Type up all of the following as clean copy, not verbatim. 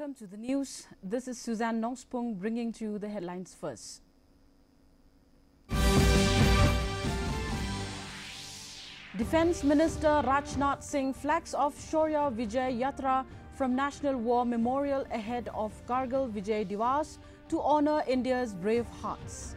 Welcome to the news. This is Suzanne Nongspung bringing to you the headlines first. Defence Minister Rajnath Singh flags off Shaurya Vijay Yatra from National War Memorial ahead of Kargil Vijay Diwas to honour India's brave hearts.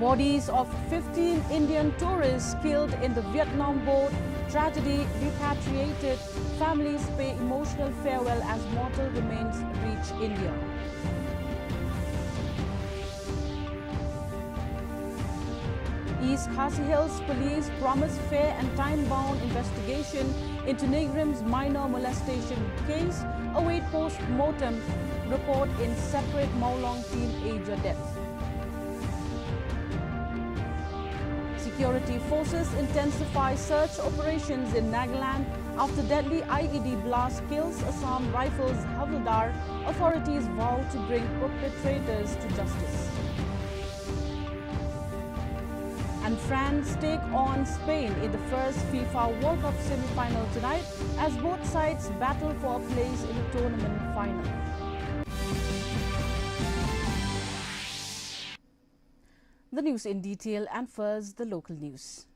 Bodies of 15 Indian tourists killed in the Vietnam boat tragedy repatriated. Families pay emotional farewell as mortal remains reach India. East Khasi Hills Police promise fair and time-bound investigation into Negrim's minor molestation case. Await post-mortem report in separate Maulong teenager death. Security forces intensify search operations in Nagaland after deadly IED blast kills Assam Rifles Havildar. Authorities vow to bring perpetrators to justice. And France take on Spain in the first FIFA World Cup semi-final tonight as both sides battle for a place in the tournament final. The news in detail, and first the local news.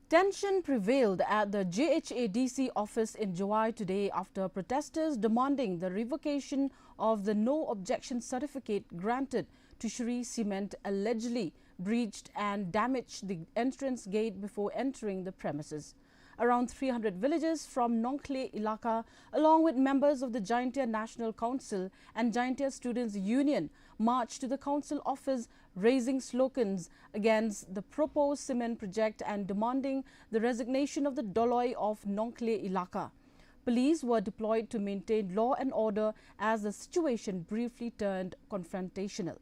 Tension prevailed at the JHADC office in Jowai today after protesters demanding the revocation of the no objection certificate granted to Shri Cement allegedly breached and damaged the entrance gate before entering the premises. Around 300 villagers from Nongkle Ilaka, along with members of the Jaintia National Council and Jaintia Students' Union, marched to the council office, raising slogans against the proposed cement project and demanding the resignation of the Doloi of Nongkle Ilaka. Police were deployed to maintain law and order as the situation briefly turned confrontational.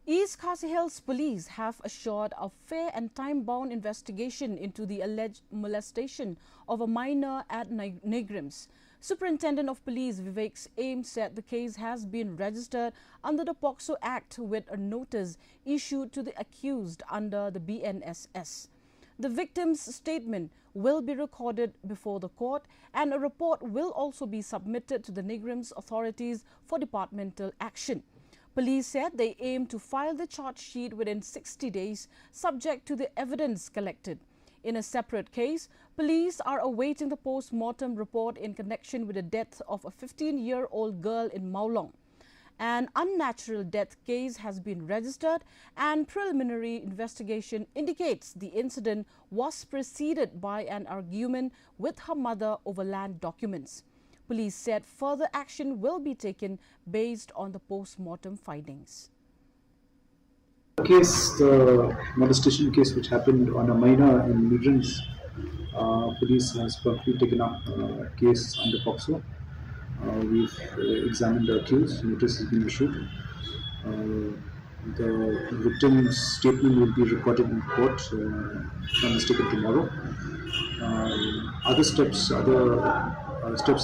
East Khasi Hills Police have assured a fair and time-bound investigation into the alleged molestation of a minor at Negrims. Superintendent of Police Vivek Aim said the case has been registered under the POCSO Act with a notice issued to the accused under the BNSS. The victim's statement will be recorded before the court and a report will also be submitted to the Negrims authorities for departmental action. Police said they aim to file the charge sheet within 60 days, subject to the evidence collected. In a separate case, police are awaiting the post-mortem report in connection with the death of a 15-year-old girl in Maulong. An unnatural death case has been registered and preliminary investigation indicates the incident was preceded by an argument with her mother over land documents. Police said further action will be taken based on the post-mortem findings. The molestation case which happened on a minor in Midlands, police has promptly taken up a case under POCSO. We've examined the accused, notice has been issued. The victim's statement will be recorded in court, if I'm mistaken, tomorrow. Other steps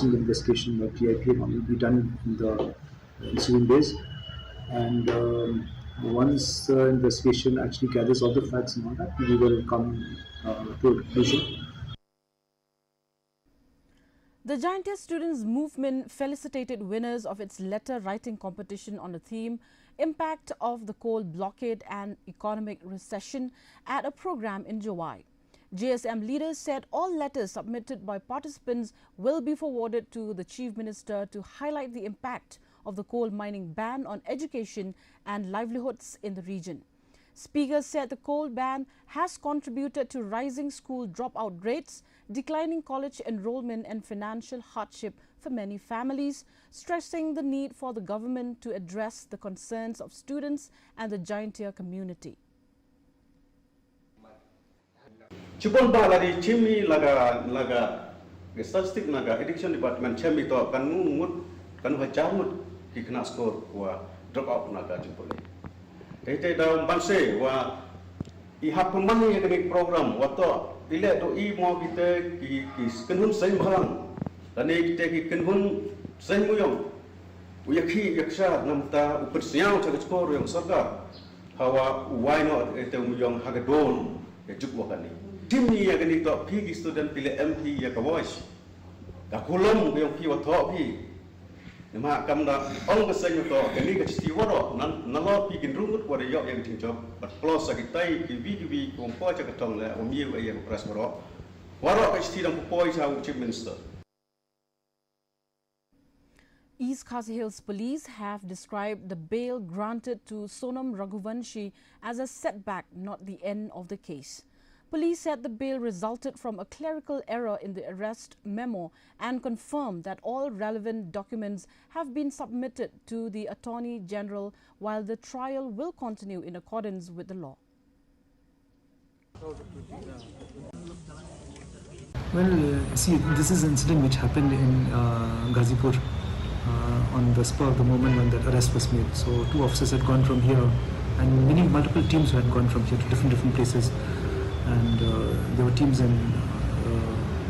in the investigation by PIP will be done in the ensuing days, and once the investigation actually gathers all the facts and all that, we will come to a conclusion. The Jaintia Students' Movement felicitated winners of its letter writing competition on the theme Impact of the Coal Blockade and Economic Recession at a program in Jowai. JSM leaders said all letters submitted by participants will be forwarded to the Chief Minister to highlight the impact of the coal mining ban on education and livelihoods in the region. Speakers said the coal ban has contributed to rising school dropout rates, declining college enrollment and financial hardship for many families, stressing the need for the government to address the concerns of students and the Jaintia community. Chupon ba lagi chimni laga statistic naga education department chemi to kan hajamut kikna score wa drop out naga jumpole. Tete dalam banse wa ihapun yang program waktu ile doi mau kita ki kenhun sai malang dan kita ki kenhun sai muyong uyakhi yaksha namta upersiau jaga skor yang sarga hawa why not itu muyong hagadon ya jukwa kani tim ni ya kani to pi student pile MP ya ka voice ka kulom yang pi watho pi nama kamda ong kesenyo to kani ka stiwaro nalo pi ginrungut wada yo yang tingjob but plus sakitai ki vi kompo jaga tong la omiu ya pras waro ka stidang popoi sa chief minister. East Khasi Hills Police have described the bail granted to Sonam Raghuvanshi as a setback, not the end of the case. Police said the bail resulted from a clerical error in the arrest memo and confirmed that all relevant documents have been submitted to the Attorney General while the trial will continue in accordance with the law. Well, see, this is an incident which happened in Ghazipur on the spur of the moment when that arrest was made. So 2 officers had gone from here and multiple teams had gone from here to different places. And there were teams in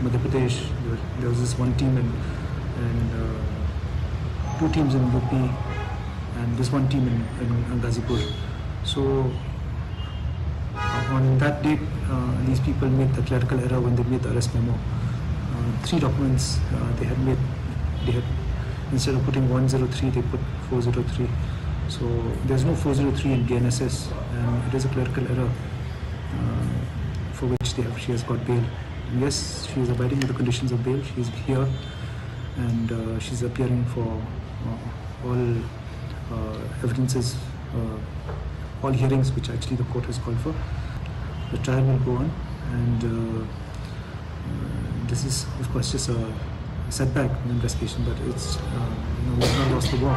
Madhya Pradesh, there was this one team and 2 teams in UP and this one team in Ghazipur. So on that date, these people made the clerical error when they made the arrest memo. 3 documents they had instead of putting 103, they put 403. So there's no 403 in DNSS, and it is a clerical error for which she has got bail. And yes, she is abiding with the conditions of bail. She is here, and she's appearing for all evidences, all hearings which actually the court has called for. The trial will go on, and this is, of course, just a setback in the investigation, but it's we've not lost the war.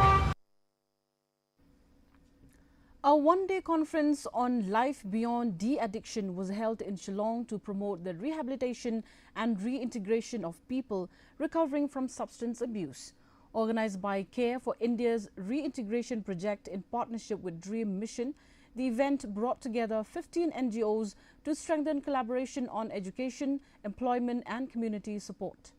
A one-day conference on life beyond de-addiction was held in Shillong to promote the rehabilitation and reintegration of people recovering from substance abuse. Organized by Care for India's Reintegration Project in partnership with Dream Mission, the event brought together 15 NGOs to strengthen collaboration on education, employment and community support.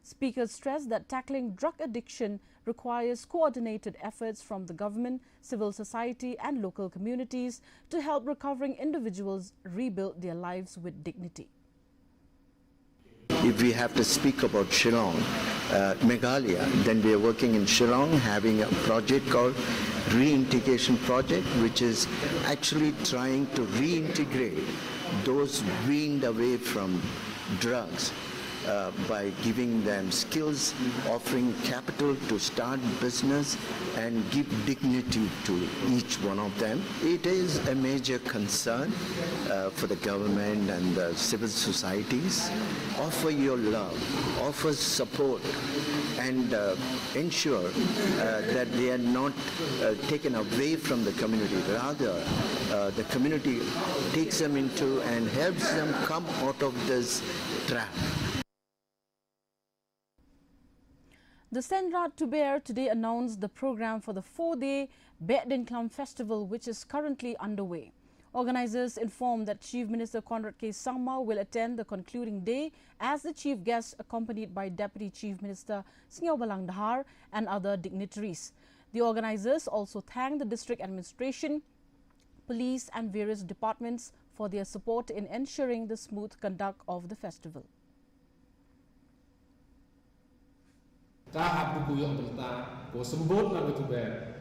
Speakers stressed that tackling drug addiction requires coordinated efforts from the government, civil society and local communities to help recovering individuals rebuild their lives with dignity. If we have to speak about Shillong, Meghalaya, then we are working in Shillong having a project called Reintegration Project, which is actually trying to reintegrate those weaned away from drugs. By giving them skills, offering capital to start business and give dignity to each one of them. It is a major concern for the government and the civil societies. Offer your love, offer support and ensure that they are not taken away from the community. Rather, the community takes them into and helps them come out of this trap. The Senrat Tuber today announced the program for the 4-day Beddinklam Festival, which is currently underway. Organizers informed that Chief Minister Conrad K. Sangma will attend the concluding day as the chief guest, accompanied by Deputy Chief Minister Singaw Balang Dahar and other dignitaries. The organizers also thanked the district administration, police and various departments for their support in ensuring the smooth conduct of the festival. Tahap buku yang berta, ko sembut nak betuber,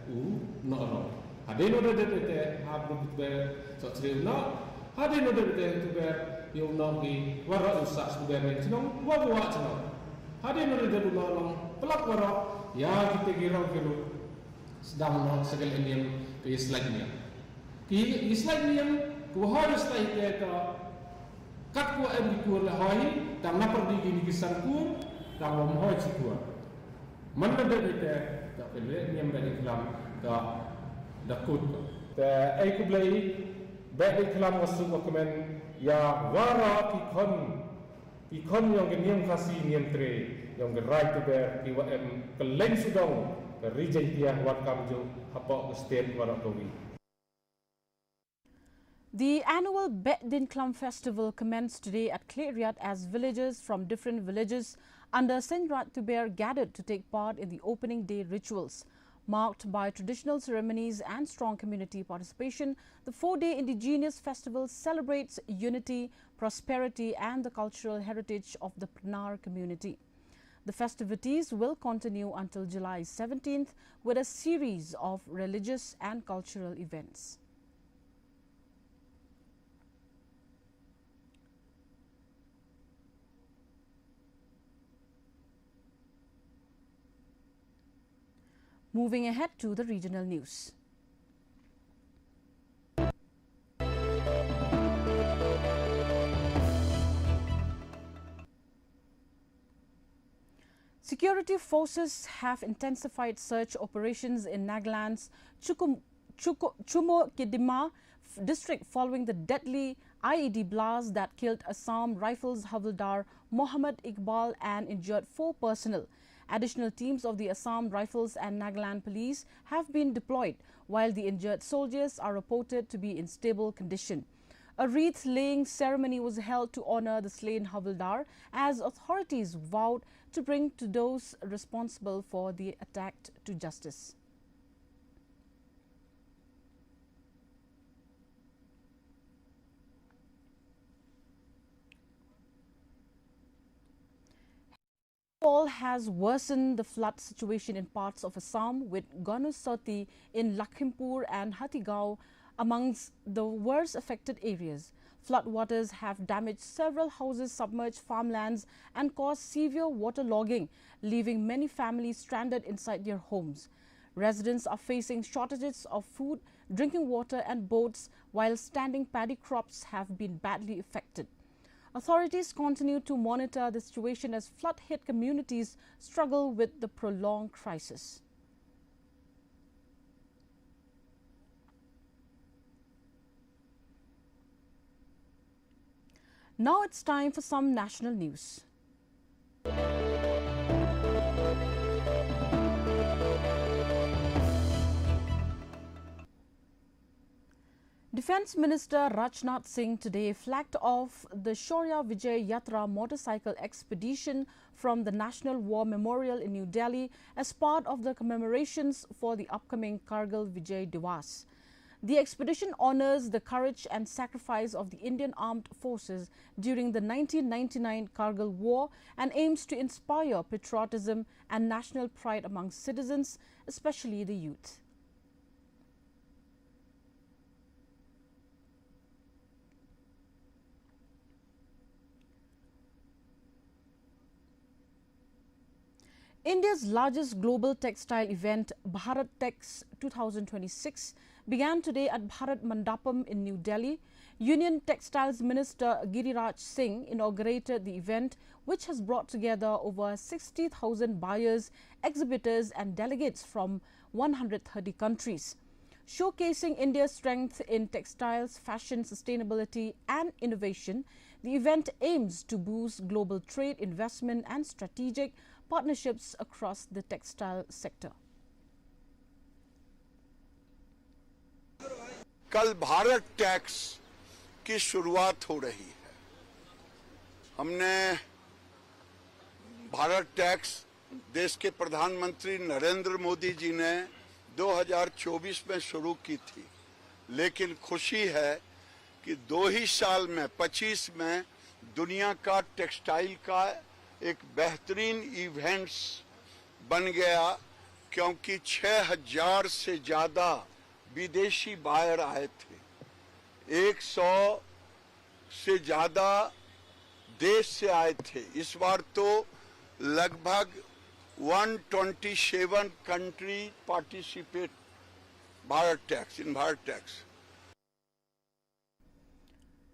no. Ada no ada bete, hab betuber, so ceri no. Ada no ada bete betuber, yang no ki wara usah betuber ni, senang wawa senang. Ada no ada no pelak wara, ya kita kira sedang no segala ini ke Islam ni. Ki Islam ni ko harus tahu kita kat ko em dikur lahai, tang na perdi gini kisar kur, tang lom hoi cikur. Mana ada kita tak boleh ni bagi kelam tak dakut. Tapi aku beli bagi kelam masuk dokumen ya wara pikon yang kenyam kasih niam tre yang gerai tu ber kiwam keleng sudong ke rijai dia wat kamju hapak state wara kawi. The annual Bet Din Klam Festival commenced today at Kleriat as villagers from different villages under Senrat Tuber gathered to take part in the opening day rituals. Marked by traditional ceremonies and strong community participation, the 4-day indigenous festival celebrates unity, prosperity and the cultural heritage of the Pranar community. The festivities will continue until July 17th with a series of religious and cultural events. Moving ahead to the regional news. Security forces have intensified search operations in Nagaland's Chumokidima district following the deadly IED blast that killed Assam Rifles Havildar Mohammad Iqbal and injured 4 personnel. Additional teams of the Assam Rifles and Nagaland Police have been deployed, while the injured soldiers are reported to be in stable condition. A wreath-laying ceremony was held to honour the slain Havildar as authorities vowed to bring to those responsible for the attack to justice. Rainfall has worsened the flood situation in parts of Assam, with Ganusati in Lakhimpur and Hatigao amongst the worst affected areas. Floodwaters have damaged several houses, submerged farmlands and caused severe waterlogging, leaving many families stranded inside their homes. Residents are facing shortages of food, drinking water and boats, while standing paddy crops have been badly affected. Authorities continue to monitor the situation as flood-hit communities struggle with the prolonged crisis. Now it's time for some national news. Defence Minister Rajnath Singh today flagged off the Shaurya Vijay Yatra motorcycle expedition from the National War Memorial in New Delhi as part of the commemorations for the upcoming Kargil Vijay Diwas. The expedition honours the courage and sacrifice of the Indian Armed Forces during the 1999 Kargil War and aims to inspire patriotism and national pride among citizens, especially the youth. India's largest global textile event, Bharat Tex 2026, began today at Bharat Mandapam in New Delhi. Union Textiles Minister Giriraj Singh inaugurated the event, which has brought together over 60,000 buyers, exhibitors and delegates from 130 countries. Showcasing India's strength in textiles, fashion, sustainability and innovation, the event aims to boost global trade, investment and strategic partnerships across the textile sector. कल Bharat tax की शुरुआत हो रही है। हमने Bharat tax देश के प्रधानमंत्री नरेंद्र मोदी जी ने 2024 में शुरू की थी, लेकिन खुशी है कि 2 ही साल में 25 में दुनिया का टेक्सटाइल का एक बेहतरीन इवेंट्स बन गया, क्योंकि 6000 से ज़्यादा विदेशी बायर आए थे। 100 से ज़्यादा देश से आए थे। इस बार तो लगभग 127 country participate Bharat tax.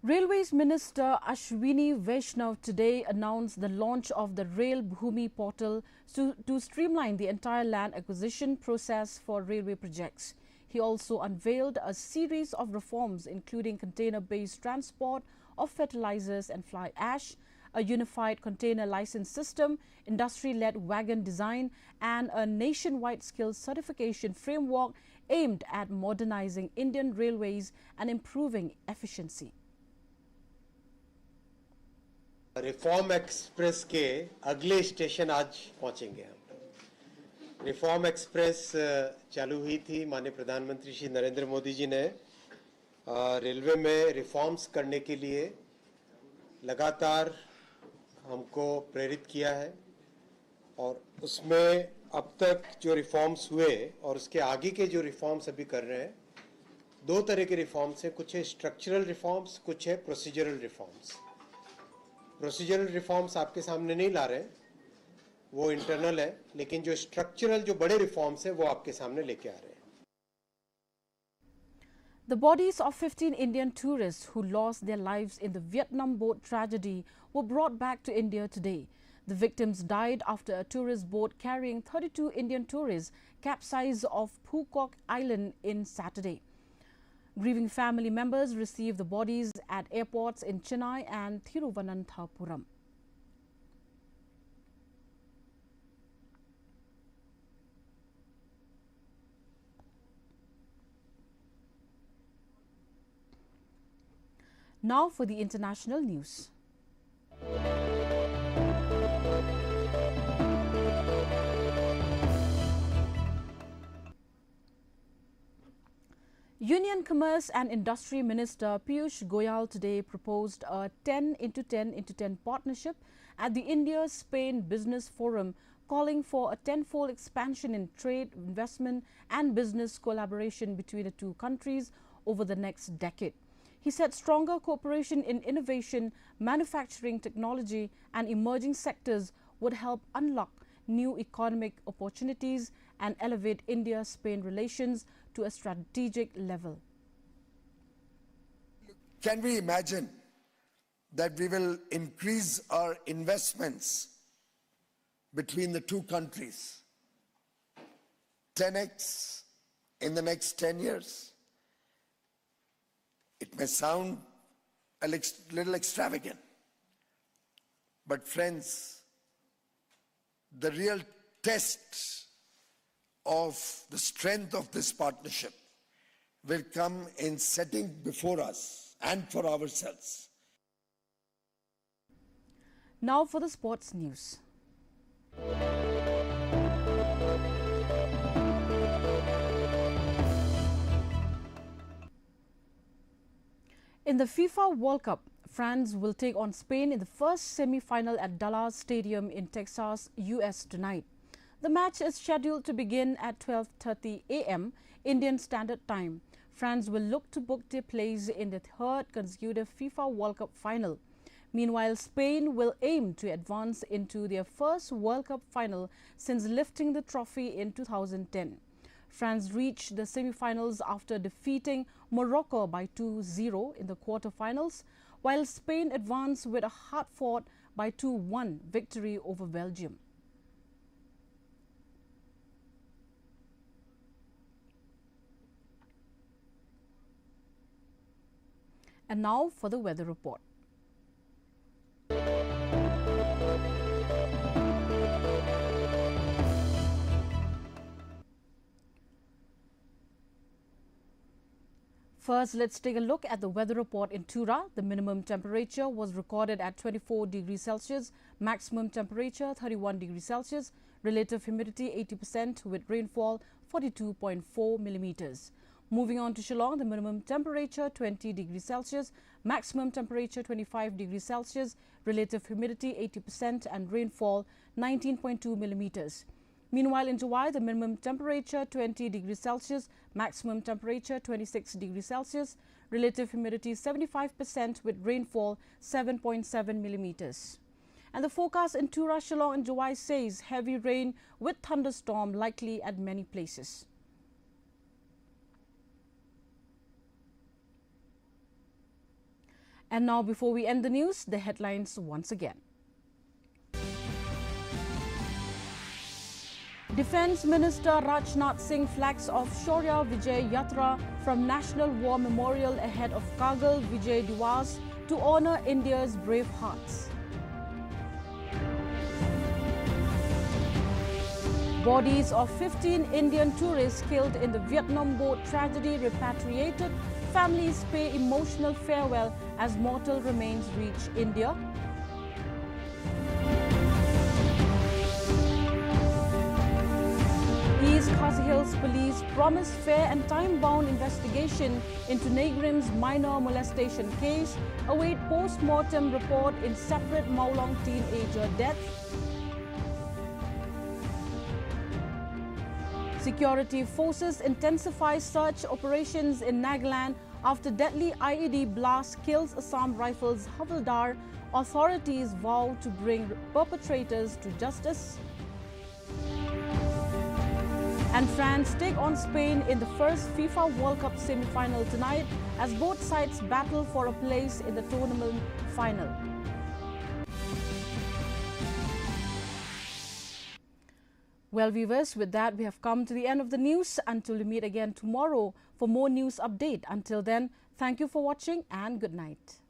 Railways Minister Ashwini Vaishnav today announced the launch of the Rail Bhumi portal to streamline the entire land acquisition process for railway projects. He also unveiled a series of reforms including container-based transport of fertilizers and fly ash, a unified container license system, industry-led wagon design and a nationwide skills certification framework aimed at modernizing Indian railways and improving efficiency. Reform express के अगले station आज पहुंचेंगे हम। Reform express चालू हुई थी, माननीय प्रधानमंत्री श्री नरेंद्र मोदी जी ने रेलवे में रिफॉर्म्स करने के लिए लगातार हमको प्रेरित किया है और उसमें अब तक जो रिफॉर्म्स हुए और उसके आगे के जो रिफॉर्म्स अभी कर रहे हैं, दो तरह के रिफॉर्म्स हैं। कुछ है स्ट्रक्चरल रिफॉर्म्स, कुछ है प्रोसीजरल रिफॉर्म्स। प्रोसीजरल रिफॉर्म्स आपके सामने नहीं ला रहे हैं, वो इंटरनल है, लेकिन जो स्ट्रक्चरल जो बड़े रिफॉर्म्स हैं वो आपके सामने लेके आ रहे हैं। The bodies of 15 Indian tourists who lost their lives in the Vietnam boat tragedy were brought back to India today. The victims died after a tourist boat carrying 32 Indian tourists capsized off Phu Quoc Island in Saturday. Grieving family members received the bodies at airports in Chennai and Thiruvananthapuram. Now for the international news. Union Commerce and Industry Minister Piyush Goyal today proposed a 10x10x10 partnership at the India-Spain Business Forum, calling for a tenfold expansion in trade, investment and business collaboration between the two countries over the next decade. He said stronger cooperation in innovation, manufacturing, technology and emerging sectors would help unlock new economic opportunities and elevate India-Spain relations to a strategic level. Can we imagine that we will increase our investments between the two countries 10x in the next 10 years? It may sound a little extravagant, but friends, the real test of the strength of this partnership will come in setting before us and for ourselves. Now for the sports news. In the FIFA World Cup, France will take on Spain in the first semi-final at Dallas Stadium in Texas, US tonight. The match is scheduled to begin at 12:30 a.m. Indian Standard Time. France will look to book their place in the third consecutive FIFA World Cup final. Meanwhile, Spain will aim to advance into their first World Cup final since lifting the trophy in 2010. France reached the semi-finals after defeating Morocco by 2-0 in the quarter-finals, while Spain advanced with a hard-fought by 2-1 victory over Belgium. And now for the weather report. First, let's take a look at the weather report in Tura. The minimum temperature was recorded at 24 degrees Celsius, maximum temperature 31 degrees Celsius, relative humidity 80% with rainfall 42.4 millimeters. Moving on to Shillong, the minimum temperature 20 degrees Celsius, maximum temperature 25 degrees Celsius, relative humidity 80% and rainfall 19.2 millimeters. Meanwhile, in Juwai, the minimum temperature 20 degrees Celsius, maximum temperature 26 degrees Celsius, relative humidity 75% with rainfall 7.7 millimeters. And the forecast in Tura, Shillong and Juwai says heavy rain with thunderstorm likely at many places. And now, before we end the news, the headlines once again. Defence Minister Rajnath Singh flags off Shaurya Vijay Yatra from National War Memorial ahead of Kargil Vijay Diwas to honour India's brave hearts. Bodies of 15 Indian tourists killed in the Vietnam boat tragedy repatriated. Families pay emotional farewell as mortal remains reach India. East Khasi Hills Police promised fair and time-bound investigation into Negrim's minor molestation case. Await post-mortem report in separate Maulong teenager death. Security forces intensify search operations in Nagaland after deadly IED blast kills Assam Rifles Havildar. Authorities vow to bring perpetrators to justice. And France take on Spain in the first FIFA World Cup semi-final tonight as both sides battle for a place in the tournament final. Well, viewers, with that, we have come to the end of the news. Until we meet again tomorrow for more news update. Until then, thank you for watching and good night.